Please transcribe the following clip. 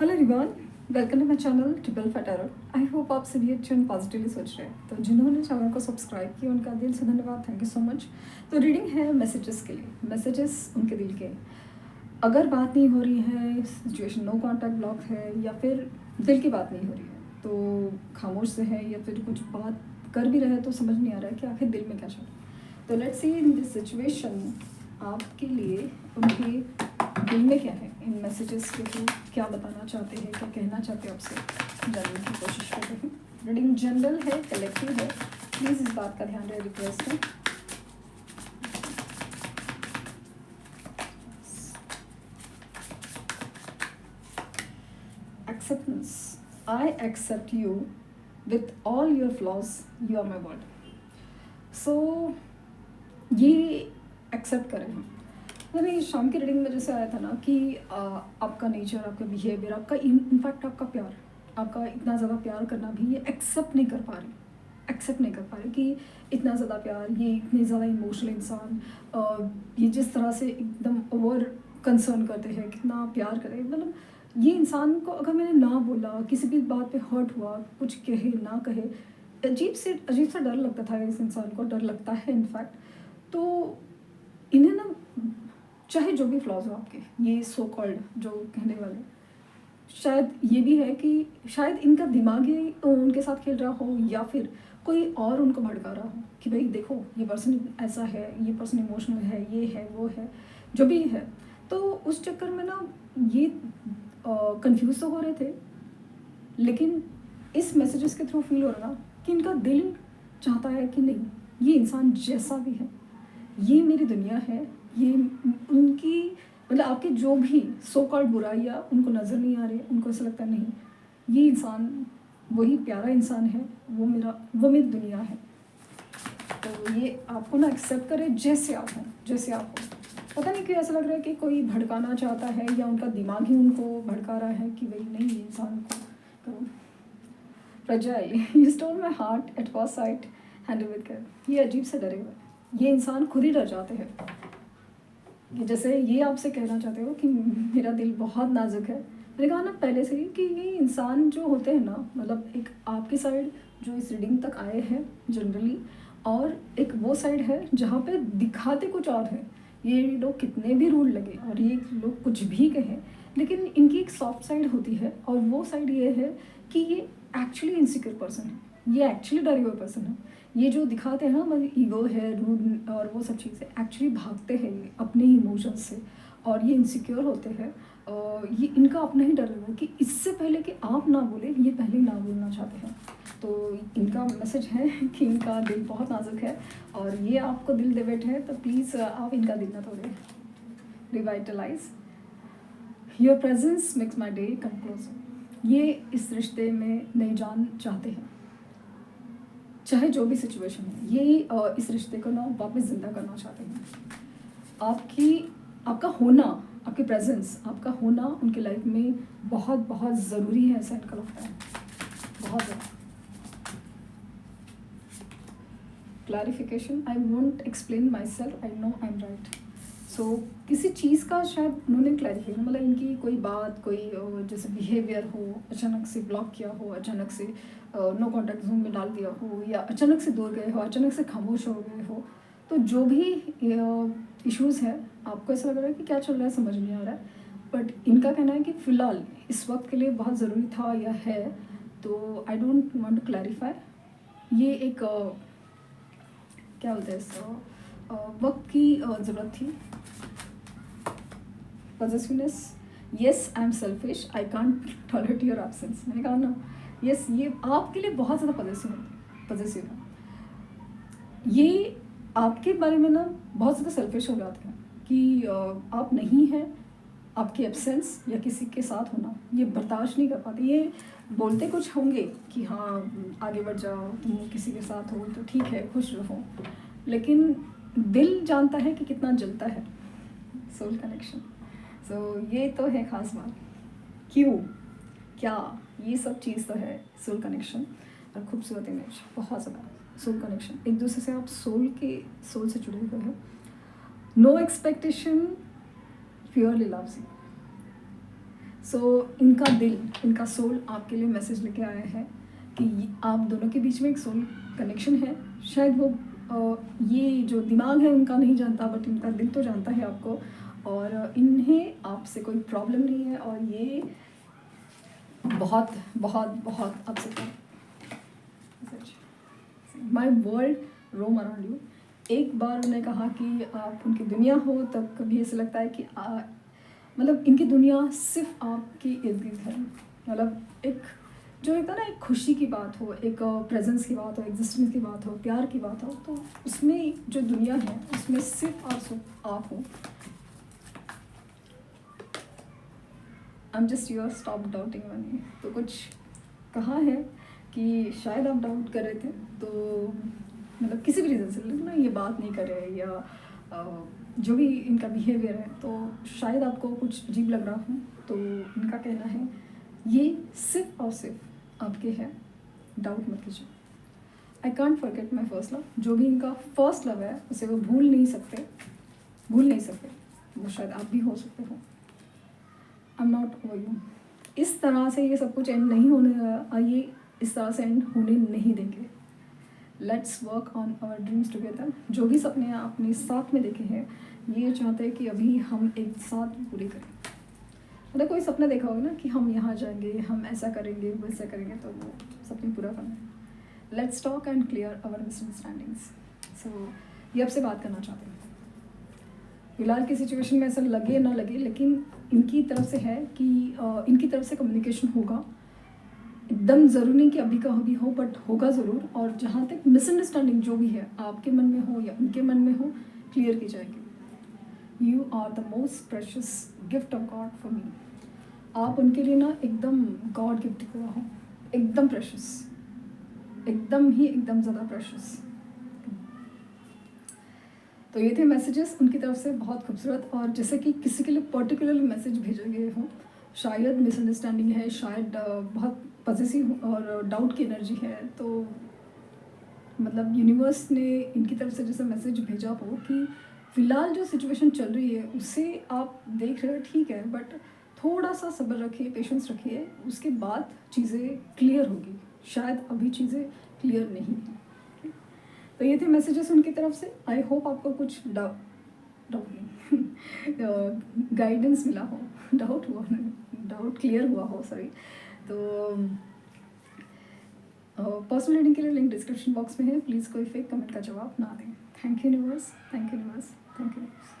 Hello everyone, welcome to my channel triple fatter. I hope आप सभी अच्छे और पॉजिटिवली सोच रहे हैं। तो जिन्होंने चैनल को सब्सक्राइब किया उनका दिल से धन्यवाद, थैंक यू सो मच। तो रीडिंग है मैसेजेस के लिए, मैसेजेस उनके दिल के। अगर बात नहीं हो रही है, सिचुएशन नो कॉन्टैक्ट ब्लॉक है या फिर दिल की बात नहीं हो रही है तो खामोश से है, या फिर कुछ बात कर भी रहे तो समझ नहीं आ रहा है कि आखिर दिल में क्या चल रहा है। तो let's see in this situation आपके लिए उनके दिल में क्या है, इन मैसेजेस के थ्रू क्या बताना चाहते हैं, क्या कहना चाहते हैं आपसे जानने की कोशिश करते हैं। रीडिंग जनरल है, कलेक्टिव है, प्लीज़ इस बात का ध्यान रहे, रिक्वेस्ट है। Acceptance, I accept you with all your flaws, you are my word. So ये एक्सेप्ट करें हम। मैंने शाम की रीडिंग में जैसे आया था ना कि आपका नेचर, आपका बिहेवियर, आपका इनफैक्ट आपका प्यार, आपका इतना ज़्यादा प्यार करना भी ये एक्सेप्ट नहीं कर पा रहे, एक्सेप्ट नहीं कर पा रहे कि इतना ज़्यादा प्यार, ये इतने ज़्यादा इमोशनल इंसान, ये जिस तरह से एकदम ओवर कंसर्न करते हैं, कितना प्यार करें। मतलब ये इंसान को अगर मैंने ना बोला, किसी भी बात पे हर्ट हुआ, कुछ कहे ना कहे, अजीब सा डर लगता था इस इंसान को, डर लगता है इनफैक्ट। तो इन्हें ना, चाहे जो भी फ्लॉज हो आपके, ये सो कॉल्ड जो कहने वाले, शायद ये भी है कि शायद इनका दिमाग ही उनके साथ खेल रहा हो, या फिर कोई और उनको भड़का रहा हो कि भाई देखो ये पर्सन ऐसा है, ये पर्सन इमोशनल है, ये है वो है, जो भी है। तो उस चक्कर में ना ये कंफ्यूज तो हो रहे थे, लेकिन इस मैसेजेस के थ्रू फील हो रहा ना कि इनका दिल चाहता है कि नहीं, ये इंसान जैसा भी है, ये मेरी दुनिया है, ये उनकी, मतलब आपके जो भी सो कॉल्ड बुराइयाँ उनको नज़र नहीं आ रही, उनको ऐसा लगता नहीं ये इंसान वही प्यारा इंसान है, वो मेरी दुनिया है। तो ये आपको ना एक्सेप्ट करे जैसे आप हो, जैसे आप हो। पता नहीं क्यों ऐसा लग रहा है कि कोई भड़काना चाहता है, या उनका दिमाग ही उनको भड़का रहा है कि भाई नहीं, ये इंसान को करो। Fragile, you stole my heart at first sight, handle with care. ये अजीब से डरे हुए, ये इंसान खुद ही डर जाते हैं। कि जैसे ये आपसे कहना चाहते हो कि मेरा दिल बहुत नाजुक है। मैंने कहा ना पहले से ही कि ये इंसान जो होते हैं ना, मतलब एक आपकी साइड जो इस रीडिंग तक आए हैं जनरली, और एक वो साइड है जहाँ पे दिखाते कुछ और है। ये लोग कितने भी रूल लगे और ये लोग कुछ भी कहें, लेकिन इनकी एक सॉफ्ट साइड होती है, और वो साइड ये है कि ये एक्चुअली इनसिक्योर पर्सन है, ये एक्चुअली डरे हुए पर्सन है। ये जो दिखाते हैं ना, मतलब ईगो है, रूड और वो सब चीज़ें, एक्चुअली भागते हैं ये अपने इमोशंस से, और ये इनसिक्योर होते हैं। ये इनका अपना ही डर लग रहा है कि इससे पहले कि आप ना बोले, ये पहले ही ना बोलना चाहते हैं। तो इनका मैसेज है कि इनका दिल बहुत नाजुक है, और ये आपको दिल दे बैठे हैं, तो प्लीज़ आप इनका दिल ना तोड़ें। Revitalise your presence makes my day come closer. ये इस रिश्ते में नई जान चाहते हैं, चाहे जो भी सिचुएशन है, ये इस रिश्ते को ना वापस ज़िंदा करना चाहते हैं। आपका होना, आपकी प्रेजेंस, आपका होना उनकी लाइफ में बहुत बहुत ज़रूरी है, ऐसा इनका लगता है, बहुत ज़्यादा। Clarification, I won't explain myself, I know I am right. So किसी चीज़ का शायद उन्होंने क्लैरिफिकेशन, मतलब इनकी कोई बात, कोई जैसे बिहेवियर हो, अचानक से ब्लॉक किया हो, अचानक से नो कॉन्टैक्ट जोन में डाल दिया हो, या अचानक से दूर गए हो, अचानक से खामोश हो गए हो। तो जो भी इश्यूज़ है, आपको ऐसा लग रहा है कि क्या चल रहा है समझ नहीं आ रहा है, बट इनका कहना है कि फ़िलहाल इस वक्त के लिए बहुत ज़रूरी था या है। तो I don't want to clarify. ये एक क्या बोलते हैं वक्त की ज़रूरत थी। Positiveness, yes I am selfish, I can't tolerate your absence. मैंने कहा ना, येस ये आपके लिए बहुत ज़्यादा पॉजिटिव है। ये आपके बारे में ना बहुत ज़्यादा सेल्फिश हो जाते हैं कि आप नहीं हैं, आपकी एब्सेंस या किसी के साथ होना ये बर्दाश्त नहीं कर पाते। ये बोलते कुछ होंगे कि हाँ आगे बढ़ जाओ, तुम किसी के साथ हो तो ठीक है, खुश रहो, लेकिन दिल जानता है कि कितना जलता है। सोल कनेक्शन, सो ये तो है ख़ास बात। क्यों, क्या, ये सब चीज़ तो है सोल कनेक्शन। और खूबसूरत इमेज, बहुत ज़्यादा सोल कनेक्शन, एक दूसरे से आप सोल से जुड़े हुए हैं। No expectation, purely loves you. So इनका दिल, इनका सोल आपके लिए मैसेज लेके आया है कि आप दोनों के बीच में एक सोल कनेक्शन है। शायद वो ये जो दिमाग है उनका नहीं जानता, बट इनका दिल तो जानता है आपको, और इन्हें आपसे कोई प्रॉब्लम नहीं है, और ये बहुत बहुत बहुत आपसे my world roam around you. एक बार उन्होंने कहा कि आप उनकी दुनिया हो, तब कभी ऐसा लगता है कि मतलब इनकी दुनिया सिर्फ आपके इर्द गिर्द है। मतलब एक जो एक ना एक खुशी की बात हो, एक प्रेजेंस की बात हो, एग्जिस्टेंस की बात हो, प्यार की बात हो, तो उसमें जो दुनिया है उसमें सिर्फ और सिर्फ आप हो। I am just your, stop doubting on me. तो कुछ कहा है कि शायद आप डाउट कर रहे थे, तो मतलब किसी भी रीज़न से ना ये बात नहीं कर रहे, या जो भी इनका बिहेवियर है, तो शायद आपको कुछ अजीब लग रहा हो। तो इनका कहना है ये सिर्फ और सिर्फ आपके है, डाउट मत कीजिए। I can't forget my first love. जो भी इनका फर्स्ट लव है उसे वो भूल नहीं सकते। वो शायद आप भी हो सकते हो। I am not over you. इस तरह से ये सब कुछ एंड नहीं होने, ये इस तरह से एंड होने नहीं देंगे। Let's work on our dreams together. जो भी सपने आपने साथ में देखे हैं, ये चाहते हैं कि अभी हम एक साथ पूरे करें। मतलब कोई सपना देखा होगा ना कि हम यहाँ जाएंगे, हम ऐसा करेंगे, वैसा करेंगे, तो वो सपने पूरा करना है। Let's talk and clear our misunderstandings. So ये आपसे बात करना चाहते हैं। फिलहाल की सिचुएशन में ऐसा लगे ना लगे, लेकिन इनकी तरफ से है कि इनकी तरफ से कम्युनिकेशन होगा। एकदम ज़रूरी नहीं कि अभी का अभी हो, बट होगा ज़रूर। और जहाँ तक मिसअंडरस्टैंडिंग जो भी है आपके मन में हो या उनके मन में हो, क्लियर की जाएगी। You are the most precious gift of God for me. आप उनके लिए ना एकदम गॉड गिफ्ट हुआ हो, एकदम प्रेशियस, एकदम ज़्यादा प्रेशियस। तो ये थे मैसेजेस उनकी तरफ से, बहुत खूबसूरत। और जैसे कि किसी के लिए पर्टिकुलर मैसेज भेजे गए हों, शायद मिसअंडरस्टैंडिंग है, शायद बहुत पॉजिटिव और डाउट की एनर्जी है, तो मतलब यूनिवर्स ने इनकी तरफ से जैसे मैसेज भेजा हो कि फ़िलहाल जो सिचुएशन चल रही है उससे आप देख रहे हो ठीक है, बट थोड़ा सा सब्र रखिए, पेशेंस रखिए, उसके बाद चीज़ें क्लियर होगी। शायद अभी चीज़ें क्लियर नहीं हैं। तो ये थे मैसेजेस उनकी तरफ से। आई होप आपको कुछ डाउट नहीं गाइडेंस मिला हो, डाउट क्लियर हुआ हो, सॉरी। तो पर्सनल रीडिंग के लिए लिंक डिस्क्रिप्शन बॉक्स में है। प्लीज़ कोई फेक कमेंट का जवाब ना दें। Thank you universe, thank you universe, thank you universe.